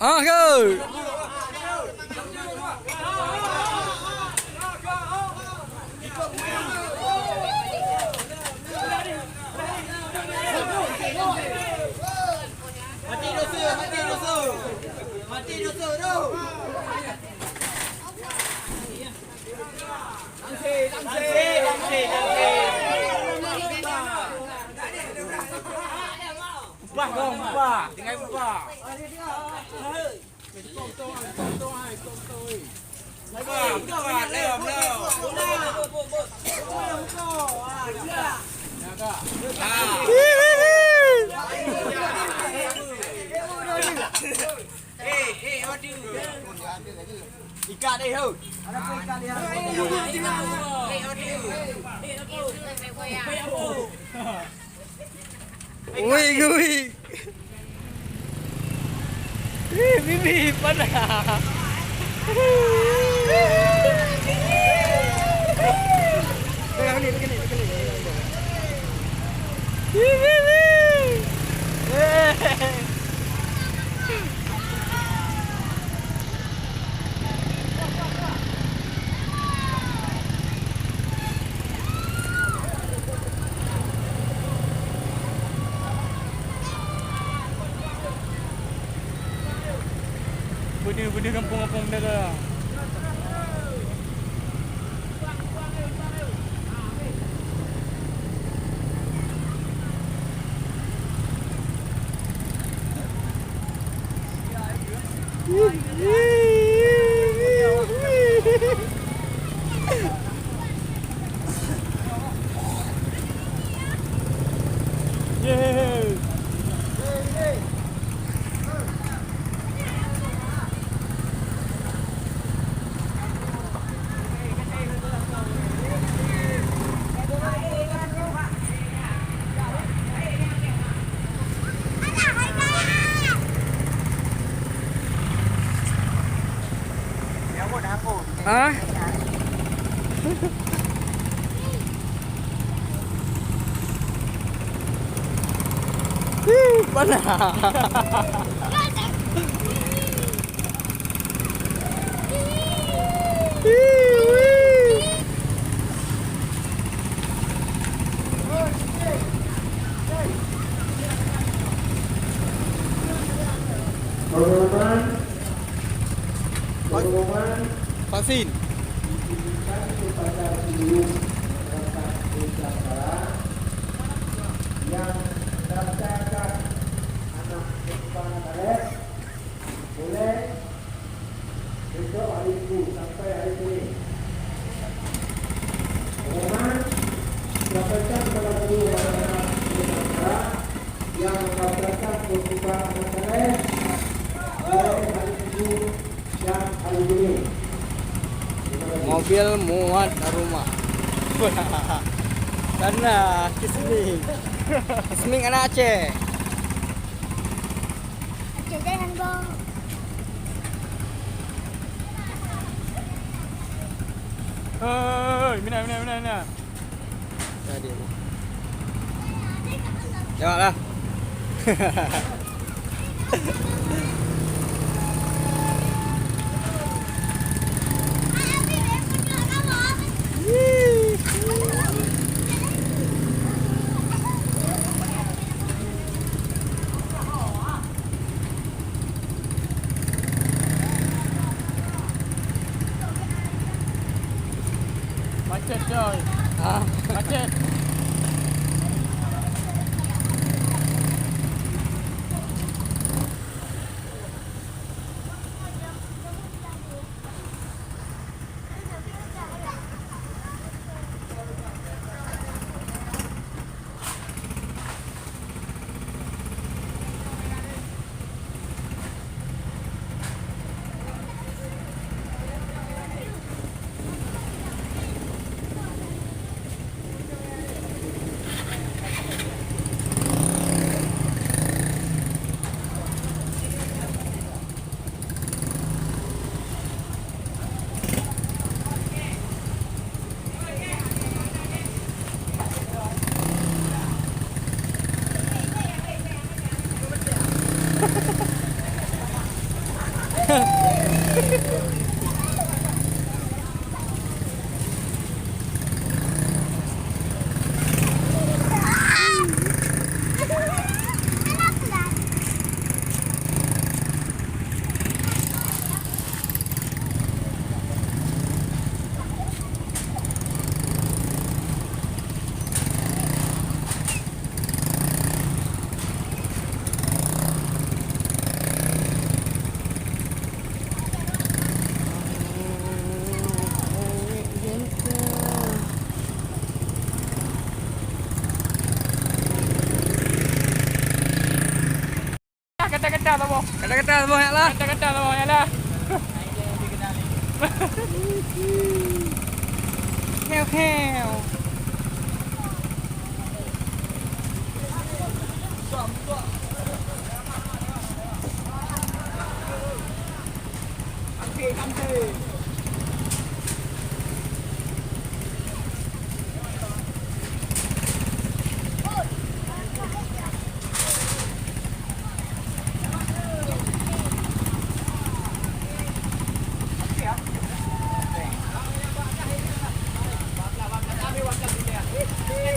Go. Mati dosa tu. Upah kau, upah. Tinggal upah. Upah, leo. Ikat dia tu. Ada apa ikat dia? Ui. Bibi panas. Benda kampung-kampung benda tu. Hah? Panas. Vaksin. Kepada seluruh masyarakat Desa Barat yang mendaftarkan anak perempuan karet boleh besok hari itu sampai hari ini. Pengumuman disampaikan kepada seluruh masyarakat Desa Barat yang mendaftarkan perempuan karet boleh hari itu dan hari ini. Mobil muat rumah. Karena Kisming anak Aceh. Aceh jangan bang. Hei, mina. Jadi. Jawablah. Macet coy. Macet. Ketat-ketat lah boh. Kata-kata banyak lah. Ketat-ketat lah boh ya lah. Keo keo.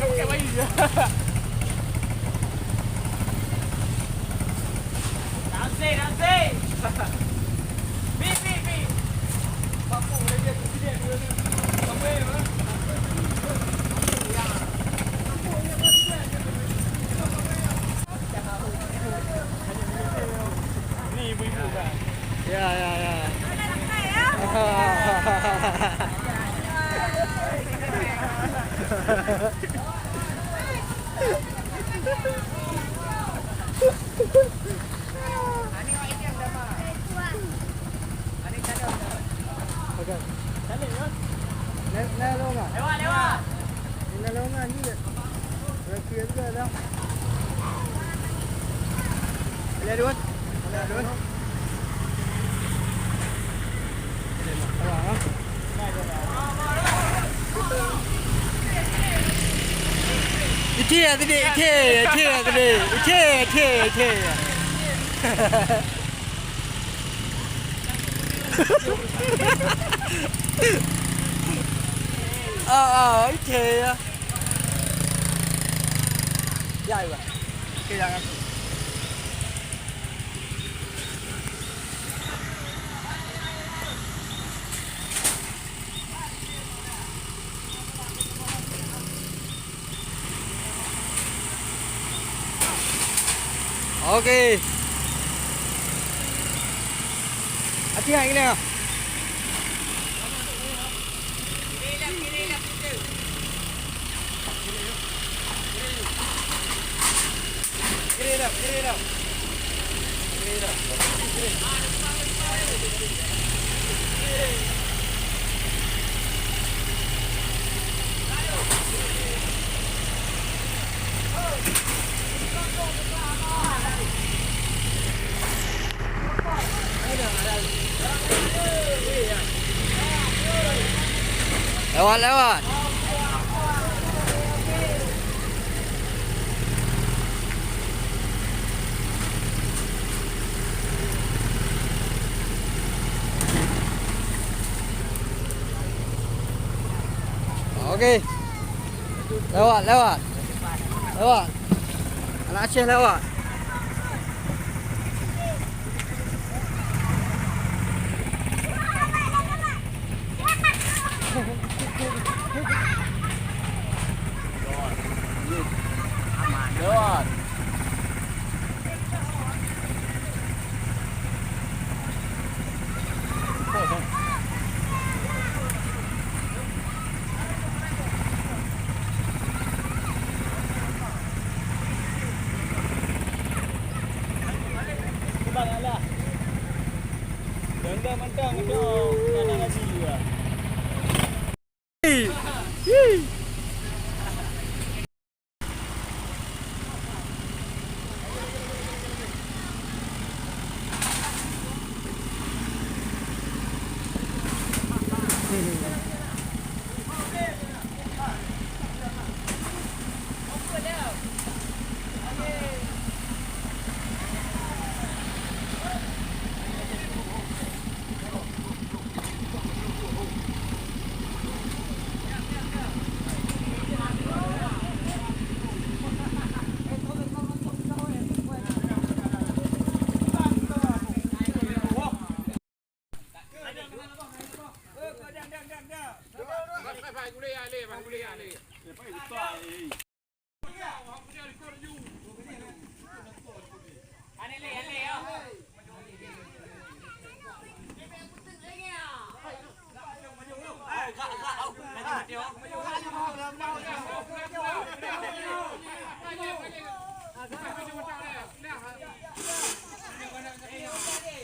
Pakai bayi je. Nanti. Bi. Papu boleh dia presiden dulu. Papu ya. Ni ibu-ibu kan. Ya. Okey. Cantik kan? Lewat. Lewat. Lewat ni. Lagi juga dah. Lihat dulu. Ike tadi. Ike ya. Ya, iya. Oke, jangan. Okey. Hati hati ni. Kiri dah. Lewat. Okey. Lewat. Anak Aceh lewat. Lewat. Banglah. Jangan mentang tu tanah lagi juga.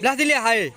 Belah sini hai.